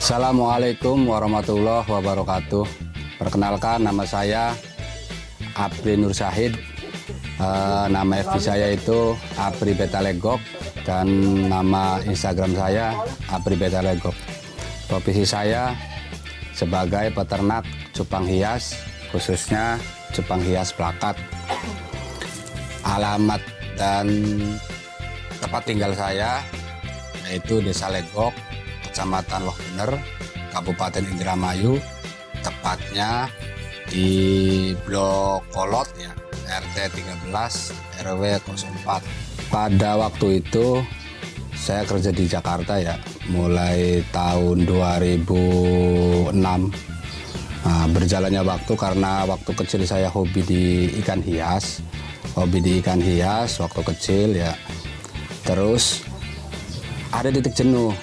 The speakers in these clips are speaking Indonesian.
Assalamualaikum warahmatullahi wabarakatuh. Perkenalkan, nama saya Apri Nur Syahid. Nama FB saya itu Apri Betalegok dan nama Instagram saya Apri Betalegok. Profesi saya sebagai peternak cupang hias, khususnya cupang hias plakat. Alamat dan tempat tinggal saya yaitu Desa Legok, Kecamatan Loh Bener, Kabupaten Indramayu, tepatnya di Blok Kolot ya, RT 13 RW 04. Pada waktu itu saya kerja di Jakarta ya, mulai tahun 2006. Nah, berjalannya waktu karena waktu kecil saya hobi di ikan hias, waktu kecil ya. Terus ada titik jenuh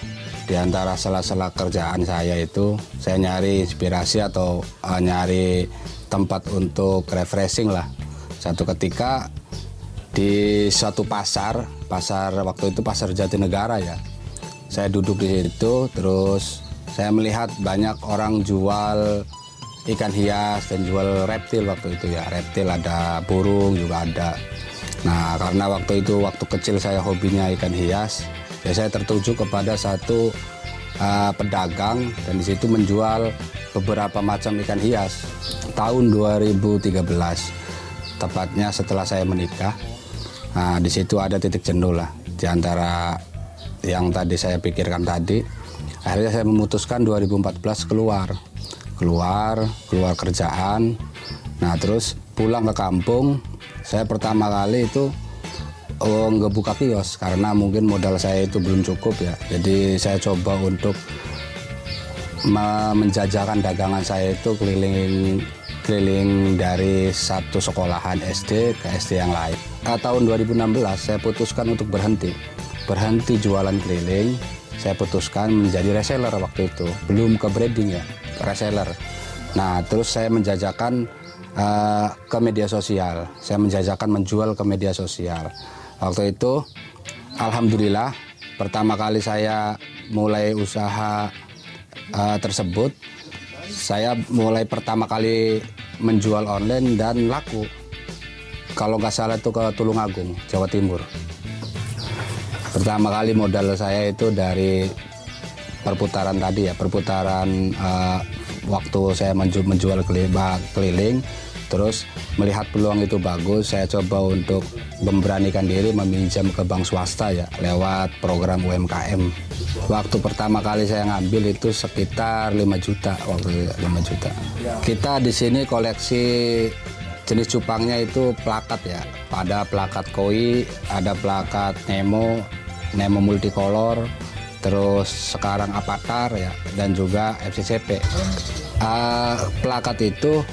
di antara sela-sela kerjaan saya itu, saya nyari inspirasi atau nyari tempat untuk refreshing lah. Satu ketika di suatu pasar waktu itu pasar Jatinegara ya, saya duduk di situ, terus saya melihat banyak orang jual ikan hias dan jual reptil waktu itu ya, reptil ada, burung juga ada. Nah, karena waktu itu waktu kecil saya hobinya ikan hias, ya saya tertuju kepada satu pedagang dan di situ menjual beberapa macam ikan hias. Tahun 2013, tepatnya setelah saya menikah. Nah, di situ ada titik jenuh lah di antara yang tadi saya pikirkan tadi. Akhirnya saya memutuskan 2014 keluar kerjaan. Nah, terus pulang ke kampung. Saya pertama kali itu nggak buka kios karena mungkin modal saya itu belum cukup ya. Jadi saya coba untuk menjajakan dagangan saya itu keliling dari satu sekolahan SD ke SD yang lain. Tahun 2016 saya putuskan untuk berhenti jualan keliling. Saya putuskan menjadi reseller waktu itu, belum ke breeding ya, reseller. Nah, terus saya menjajakan ke media sosial. Saya menjajakan menjual ke media sosial. Waktu itu alhamdulillah pertama kali saya mulai usaha tersebut, saya mulai pertama kali menjual online dan laku. Kalau nggak salah itu ke Tulungagung, Jawa Timur. Pertama kali modal saya itu dari perputaran tadi ya, waktu saya menjual keliling, terus melihat peluang itu bagus, saya coba untuk memberanikan diri meminjam ke bank swasta ya, lewat program UMKM. Waktu pertama kali saya ngambil itu sekitar 5 juta, waktu 5 juta. Kita di sini koleksi jenis cupangnya itu plakat ya, ada plakat koi, ada plakat Nemo multicolor, terus sekarang Avatar ya, dan juga FCCP. Plakat itu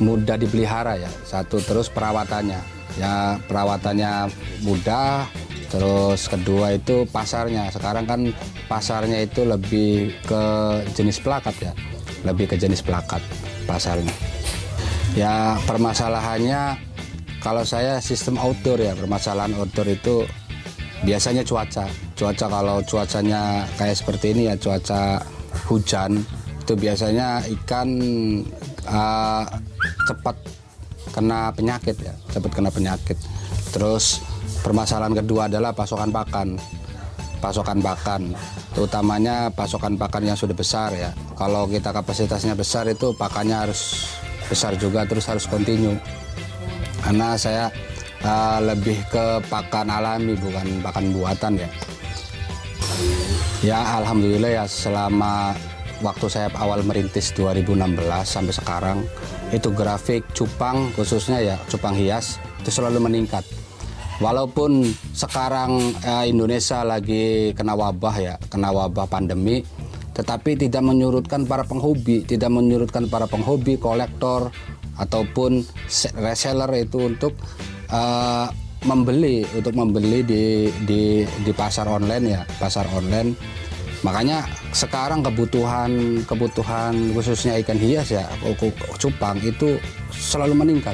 mudah dipelihara ya, satu, terus perawatannya mudah, terus kedua itu pasarnya. Sekarang kan pasarnya itu lebih ke jenis plakat ya, pasarnya. Ya permasalahannya kalau saya sistem outdoor ya, permasalahan outdoor itu biasanya cuaca kalau cuacanya kayak seperti ini ya, cuaca hujan, itu biasanya ikan cepat kena penyakit. Terus permasalahan kedua adalah pasokan pakan, terutamanya pasokan pakan yang sudah besar ya. Kalau kita kapasitasnya besar itu pakannya harus besar juga, terus harus kontinu. Karena saya lebih ke pakan alami, bukan pakan buatan ya. Ya alhamdulillah ya, selama waktu saya awal merintis 2016 sampai sekarang, itu grafik cupang, khususnya ya cupang hias, itu selalu meningkat. Walaupun sekarang Indonesia lagi kena wabah pandemi, tetapi tidak menyurutkan para penghobi, kolektor ataupun reseller itu untuk membeli di pasar online ya, Makanya sekarang kebutuhan khususnya ikan hias ya, cupang itu selalu meningkat.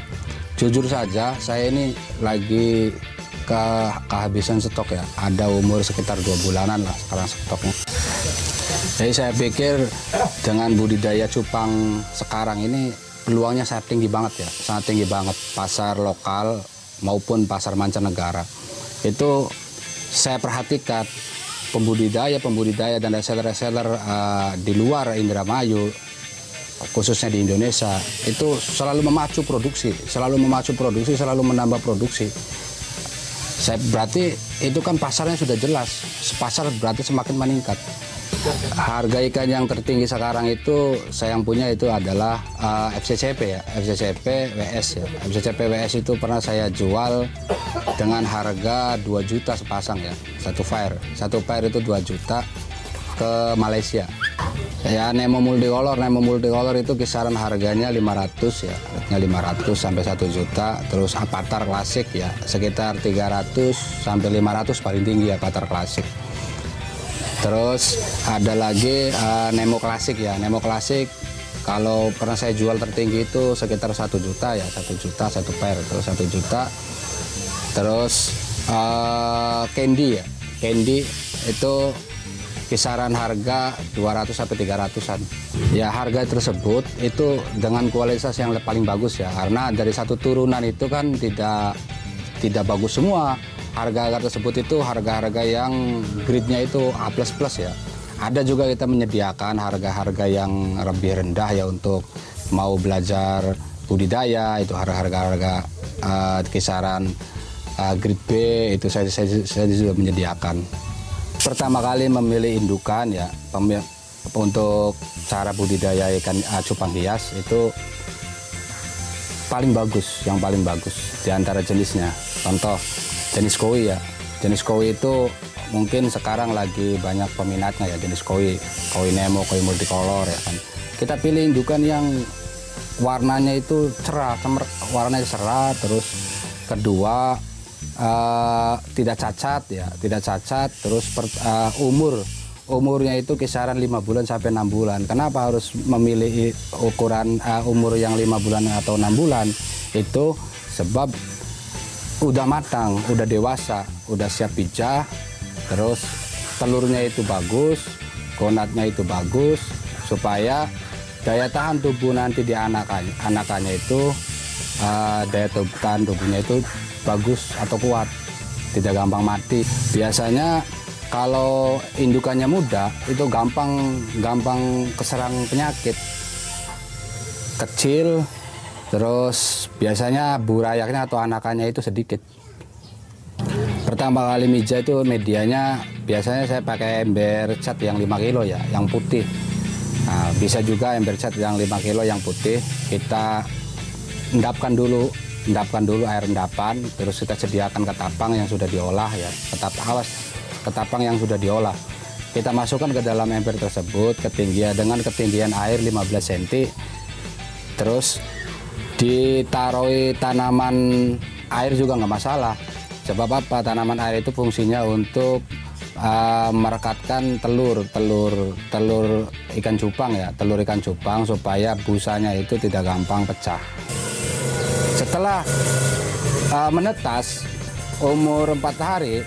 Jujur saja saya ini lagi kehabisan stok ya, ada umur sekitar 2 bulanan lah sekarang stoknya. Jadi saya pikir dengan budidaya cupang sekarang ini peluangnya sangat tinggi banget ya, sangat tinggi banget. Pasar lokal maupun pasar mancanegara itu saya perhatikan pembudidaya dan reseller di luar Indramayu, khususnya di Indonesia, itu selalu memacu produksi, selalu menambah produksi. Berarti itu kan pasarnya sudah jelas, pasar berarti semakin meningkat. Harga ikan yang tertinggi sekarang itu saya yang punya itu adalah FCCP ya, FCCP WS ya. FCCP WS itu pernah saya jual dengan harga 2 juta sepasang ya, satu pair itu 2 juta ke Malaysia. Ya, Nemo multicolor itu kisaran harganya 500 ya, harganya 500 sampai 1 juta. Terus Avatar klasik ya, sekitar 300 sampai 500 paling tinggi ya, Avatar klasik. Terus ada lagi Nemo klasik ya, Nemo klasik kalau pernah saya jual tertinggi itu sekitar 1 juta ya, 1 juta satu pair, terus 1 juta. Terus Candy ya, Candy itu kisaran harga 200 sampai 300-an. Ya, harga tersebut itu dengan kualitas yang paling bagus ya, karena dari satu turunan itu kan tidak bagus semua. Harga-harga tersebut itu harga-harga yang grade-nya itu A++ ya. Ada juga kita menyediakan harga-harga yang lebih rendah ya untuk mau belajar budidaya, itu harga-harga kisaran grade B itu saya juga menyediakan. Pertama kali memilih indukan ya, untuk cara budidaya ikan cupang hias itu yang paling bagus di antara jenisnya. Contoh jenis koi ya, jenis koi itu mungkin sekarang lagi banyak peminatnya ya, jenis koi Nemo, koi multicolor ya kan. Kita pilih indukan yang warnanya itu cerah, warnanya cerah, terus kedua tidak cacat ya, terus umurnya itu kisaran 5 bulan sampai 6 bulan. Kenapa harus memilih ukuran umur yang 5 bulan atau 6 bulan? Itu sebab udah matang, udah dewasa, udah siap pijah, terus telurnya itu bagus, gonatnya itu bagus, supaya daya tahan tubuh nanti di anakannya itu daya tahan tubuhnya itu bagus atau kuat, tidak gampang mati. Biasanya kalau indukannya muda itu gampang keserang penyakit, kecil. Terus biasanya burayaknya atau anakannya itu sedikit. Pertama kali mija itu medianya biasanya saya pakai ember cat yang 5 kilo ya, yang putih. Nah, bisa juga ember cat yang 5 kilo yang putih. Kita endapkan dulu air endapan, terus kita sediakan ketapang yang sudah diolah ya, ketapang yang sudah diolah. Kita masukkan ke dalam ember tersebut dengan ketinggian air 15 cm. Terus ditaruhi tanaman air juga nggak masalah. Sebab apa? Tanaman air itu fungsinya untuk merekatkan telur ikan cupang ya, telur ikan cupang supaya busanya itu tidak gampang pecah. Setelah menetas umur 4 hari,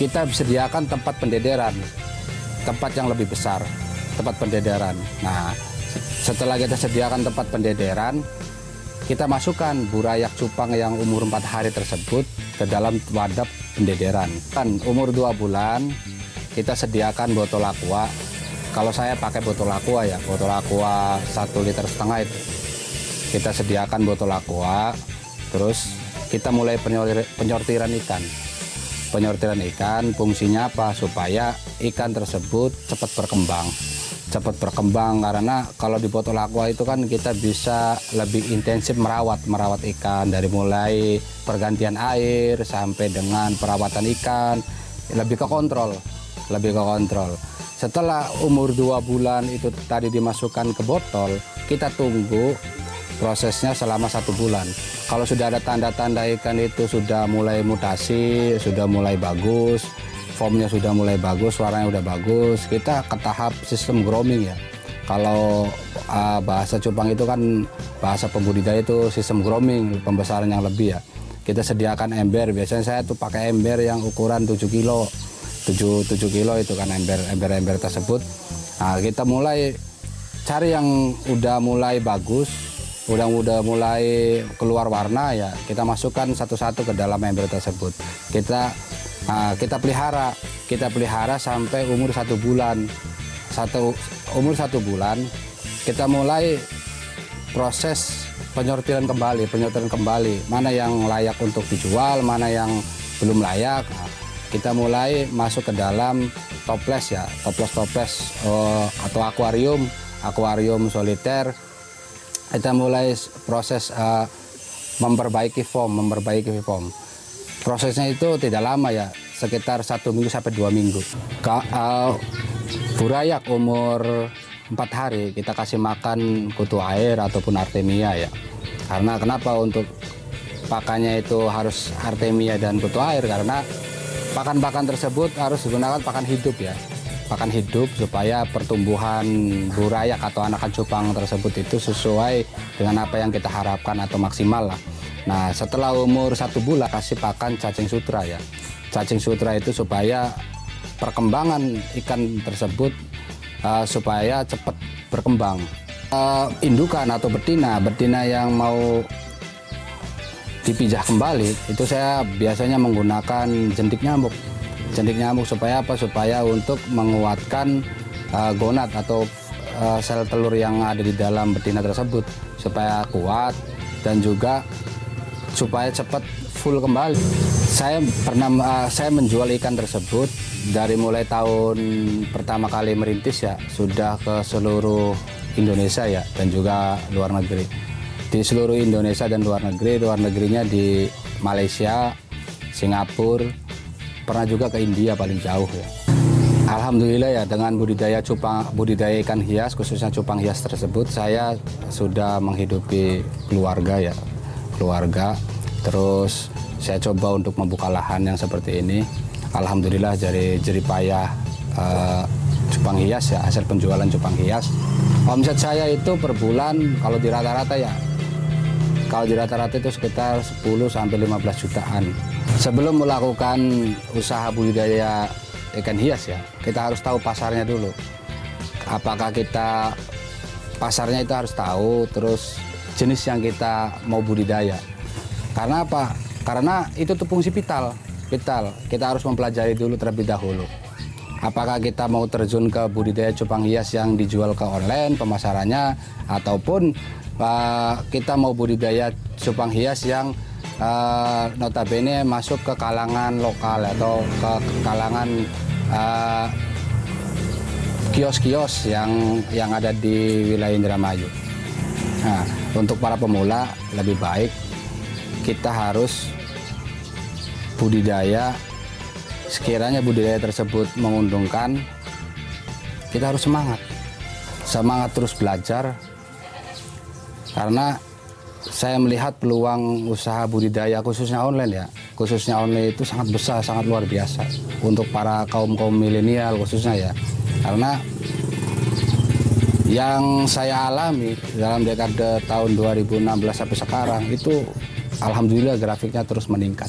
kita sediakan tempat pendederan, tempat yang lebih besar, tempat pendederan. Nah, setelah kita sediakan tempat pendederan, kita masukkan burayak cupang yang umur 4 hari tersebut ke dalam wadah pendederan. Umur 2 bulan, kita sediakan botol aqua. Kalau saya pakai botol aqua ya, botol aqua 1,5 liter itu. Kita sediakan botol aqua, terus kita mulai penyortiran ikan. Penyortiran ikan fungsinya apa? Supaya ikan tersebut cepat berkembang, karena kalau di botol aqua itu kan kita bisa lebih intensif merawat ikan, dari mulai pergantian air sampai dengan perawatan ikan, lebih ke kontrol. Setelah umur 2 bulan itu tadi dimasukkan ke botol, kita tunggu prosesnya selama 1 bulan. Kalau sudah ada tanda-tanda ikan itu sudah mulai mutasi, sudah mulai bagus, formnya sudah mulai bagus, warnanya udah bagus, kita ke tahap sistem grooming ya. Kalau bahasa cupang itu kan, bahasa pembudidaya itu sistem grooming, pembesaran yang lebih ya. Kita sediakan ember, biasanya saya tuh pakai ember yang ukuran 7 kilo. 7 kilo itu kan ember tersebut. Nah, kita mulai cari yang udah mulai bagus, udah mulai keluar warna ya, kita masukkan satu-satu ke dalam ember tersebut. Kita pelihara sampai umur 1 bulan. Umur 1 bulan kita mulai proses penyortiran kembali, mana yang layak untuk dijual, mana yang belum layak. Nah, kita mulai masuk ke dalam toples ya, toples atau akuarium soliter. Kita mulai proses memperbaiki form. Prosesnya itu tidak lama ya, sekitar 1 minggu sampai 2 minggu. Burayak umur 4 hari kita kasih makan kutu air ataupun artemia ya. Karena kenapa untuk pakannya itu harus artemia dan kutu air, karena pakan-pakan tersebut harus digunakan pakan hidup ya. Pakan hidup supaya pertumbuhan burayak atau anakan cupang tersebut itu sesuai dengan apa yang kita harapkan atau maksimal lah. Nah, setelah umur 1 bulan kasih pakan cacing sutra ya. Cacing sutra itu supaya perkembangan ikan tersebut supaya cepat berkembang. Indukan atau betina yang mau dipijah kembali itu saya biasanya menggunakan jentik nyamuk supaya apa? Supaya untuk menguatkan gonad atau sel telur yang ada di dalam betina tersebut supaya kuat dan juga supaya cepat full kembali. Saya menjual ikan tersebut dari mulai tahun pertama kali merintis ya, sudah ke seluruh Indonesia ya, dan juga luar negeri. Di seluruh Indonesia dan luar negerinya di Malaysia, Singapura, pernah juga ke India paling jauh ya. Alhamdulillah ya, dengan budidaya ikan hias, khususnya cupang hias tersebut, saya sudah menghidupi keluarga. Terus saya coba untuk membuka lahan yang seperti ini. Alhamdulillah dari jeripayah cupang hias ya, hasil penjualan cupang hias. Omset saya itu per bulan kalau di rata-rata itu sekitar 10 sampai 15 jutaan. Sebelum melakukan usaha budidaya ikan hias ya, kita harus tahu pasarnya dulu. Apakah kita pasarnya itu harus tahu, terus jenis yang kita mau budidaya. Karena apa? Karena itu tuh fungsi vital. Kita harus mempelajari dulu terlebih dahulu. Apakah kita mau terjun ke budidaya cupang hias yang dijual ke online pemasarannya, ataupun kita mau budidaya cupang hias yang notabene masuk ke kalangan lokal atau ke kalangan kios-kios yang ada di wilayah Indramayu. Nah, untuk para pemula lebih baik kita harus budidaya, sekiranya budidaya tersebut menguntungkan, kita harus semangat terus belajar. Karena saya melihat peluang usaha budidaya khususnya online itu sangat besar, sangat luar biasa untuk para kaum milenial khususnya ya. Karena yang saya alami dalam dekade tahun 2016 sampai sekarang itu alhamdulillah grafiknya terus meningkat.